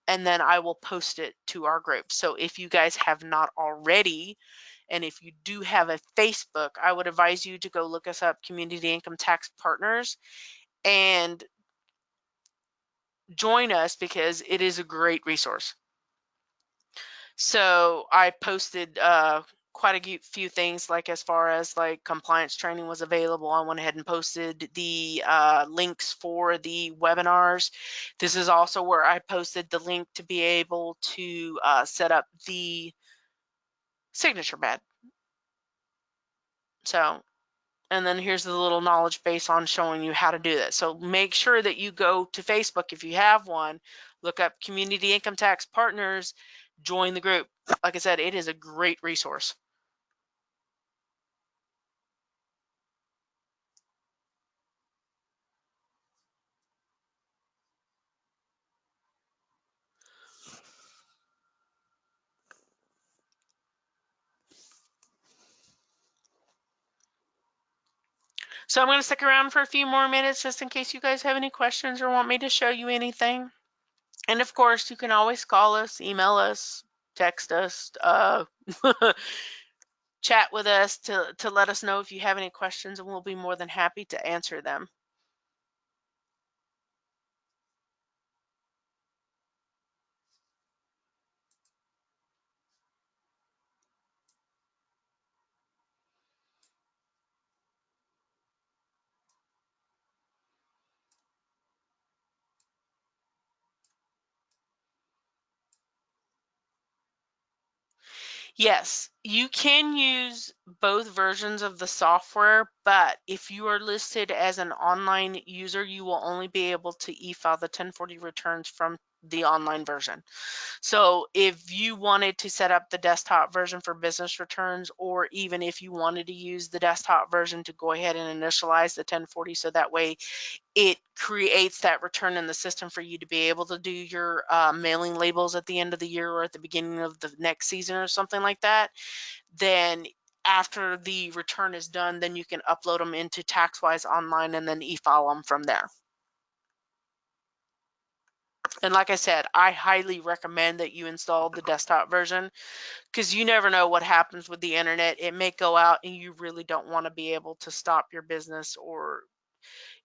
and then I will post it to our group. So if you guys have not already, and if you do have a Facebook, I would advise you to go look us up, Community Income Tax Partners, and join us because it is a great resource. So I posted quite a few things, like as far as like compliance training was available. I went ahead and posted the links for the webinars. This is also where I posted the link to be able to set up the signature bed. So, and then here's the little knowledge base on showing you how to do that. So make sure that you go to Facebook if you have one, look up Community Income Tax Partners, join the group. Like I said, it is a great resource. So I'm going to stick around for a few more minutes just in case you guys have any questions or want me to show you anything. And of course, you can always call us, email us, text us, chat with us to let us know if you have any questions, and we'll be more than happy to answer them. Yes, you can use both versions of the software, but if you are listed as an online user, you will only be able to e-file the 1040 returns from the online version. So if you wanted to set up the desktop version for business returns, or even if you wanted to use the desktop version to go ahead and initialize the 1040, so that way it creates that return in the system for you to be able to do your mailing labels at the end of the year or at the beginning of the next season or something like that, then after the return is done, then you can upload them into TaxWise online and then e-file them from there. And like I said, I highly recommend that you install the desktop version, because you never know what happens with the internet. It may go out and you really don't want to be able to stop your business or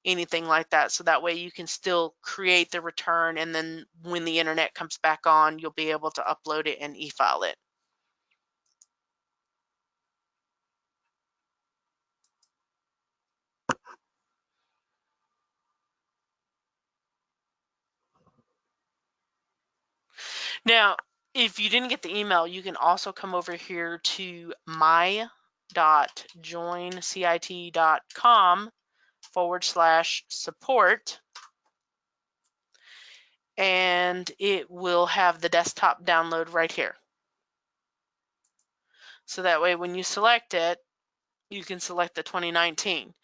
anything like that. So that way you can still create the return, and then when the internet comes back on, you'll be able to upload it and e-file it. Now, if you didn't get the email, you can also come over here to my.joincit.com/support, and it will have the desktop download right here. So that way when you select it, you can select the 2019.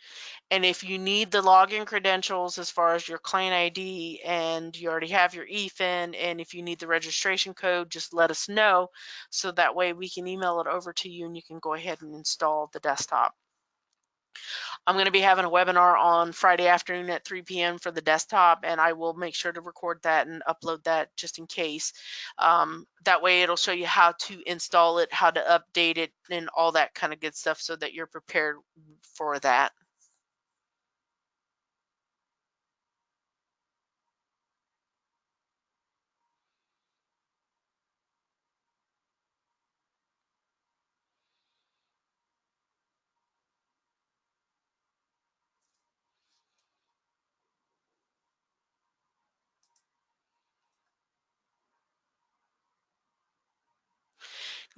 And if you need the login credentials as far as your client ID, and you already have your EFIN, and if you need the registration code, just let us know, so that way we can email it over to you and you can go ahead and install the desktop. I'm going to be having a webinar on Friday afternoon at 3 p.m. for the desktop, and I will make sure to record that and upload that just in case. That way it'll show you how to install it, how to update it, and all that kind of good stuff, so that you're prepared for that.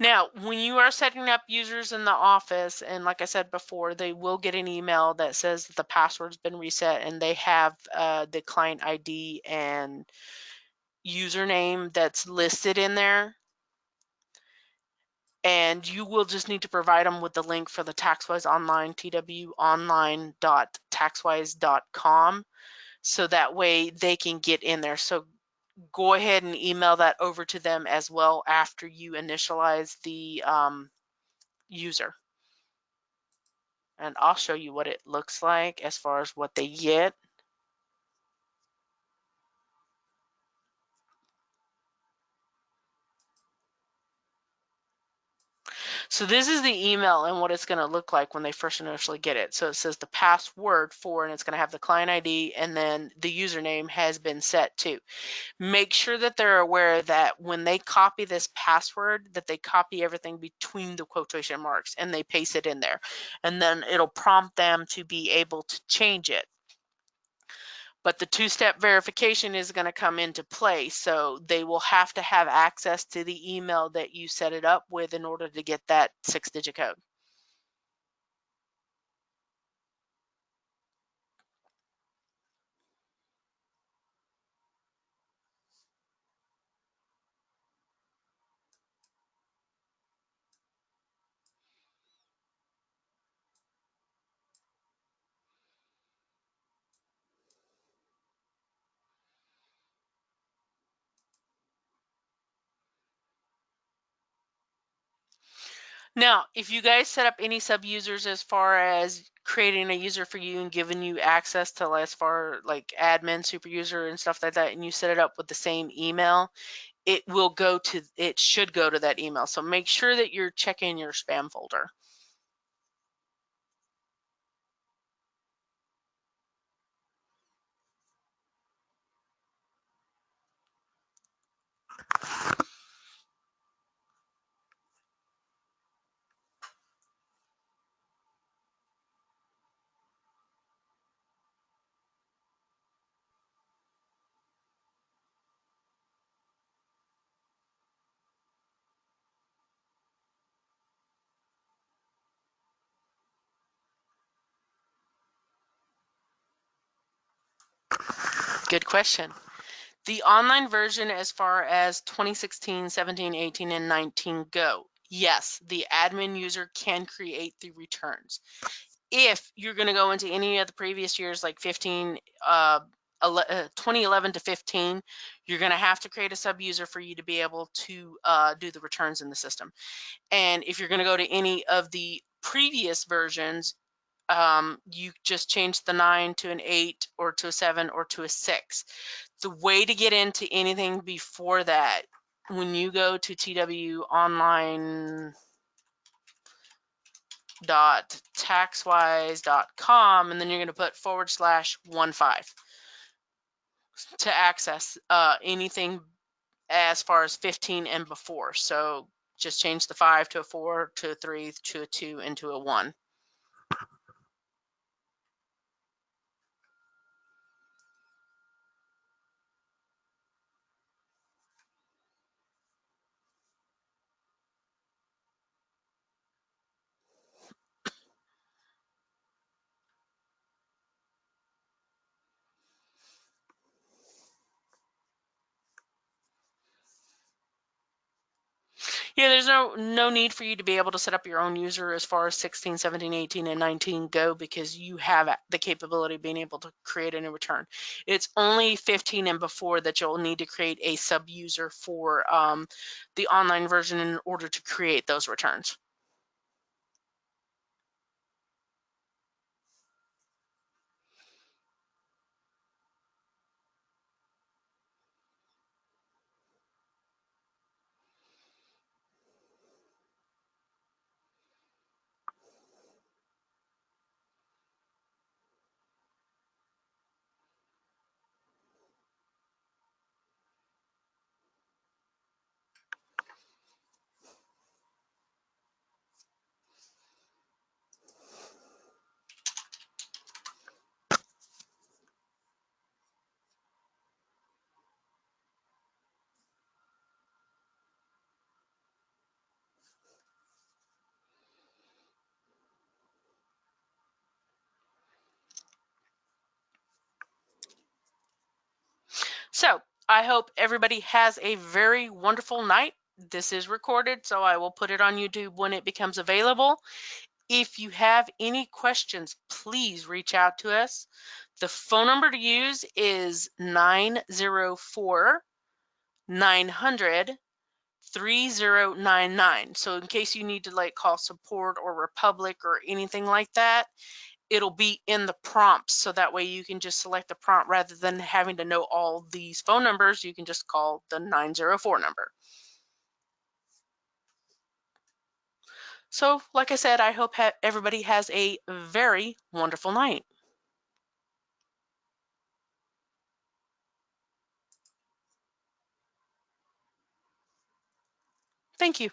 Now, when you are setting up users in the office, and like I said before, they will get an email that says that the password's been reset and they have the client ID and username that's listed in there. And you will just need to provide them with the link for the TaxWise online, twonline.taxwise.com, so that way they can get in there. So go ahead and email that over to them as well after you initialize the user. And I'll show you what it looks like as far as what they get. So this is the email and what it's going to look like when they first initially get it. So it says the password for, and it's going to have the client ID, and then the username has been set to. Make sure that they're aware that when they copy this password, that they copy everything between the quotation marks and they paste it in there. And then it'll prompt them to be able to change it. But the two-step verification is going to come into play. So they will have to have access to the email that you set it up with in order to get that 6-digit code. Now, if you guys set up any sub-users as far as creating a user for you and giving you access to as far like admin, super user and stuff like that, and you set it up with the same email, it should go to that email. So make sure that you're checking your spam folder. Good question. The online version as far as 2016, 17, 18, and 19 go, yes, the admin user can create the returns. If you're going to go into any of the previous years, like 2011 to 15, you're going to have to create a sub-user for you to be able to do the returns in the system. And if you're going to go to any of the previous versions, you just change the 9 to an 8 or to a 7 or to a 6. The way to get into anything before that, when you go to twonline.taxwise.com, and then you're going to put /15 to access anything as far as 15 and before. So just change the 5 to a 4 to a 3 to a 2 and to a 1. Yeah, there's no need for you to be able to set up your own user as far as 16, 17, 18, and 19 go, because you have the capability of being able to create a new return. It's only 15 and before that you'll need to create a sub-user for the online version in order to create those returns. So I hope everybody has a very wonderful night. This is recorded, so I will put it on YouTube when it becomes available. If you have any questions, please reach out to us. The phone number to use is 904-900-3099. So in case you need to like call support or Republic or anything like that, it'll be in the prompts, so that way you can just select the prompt rather than having to know all these phone numbers. You can just call the 904 number. So like I said, I hope everybody has a very wonderful night. Thank you.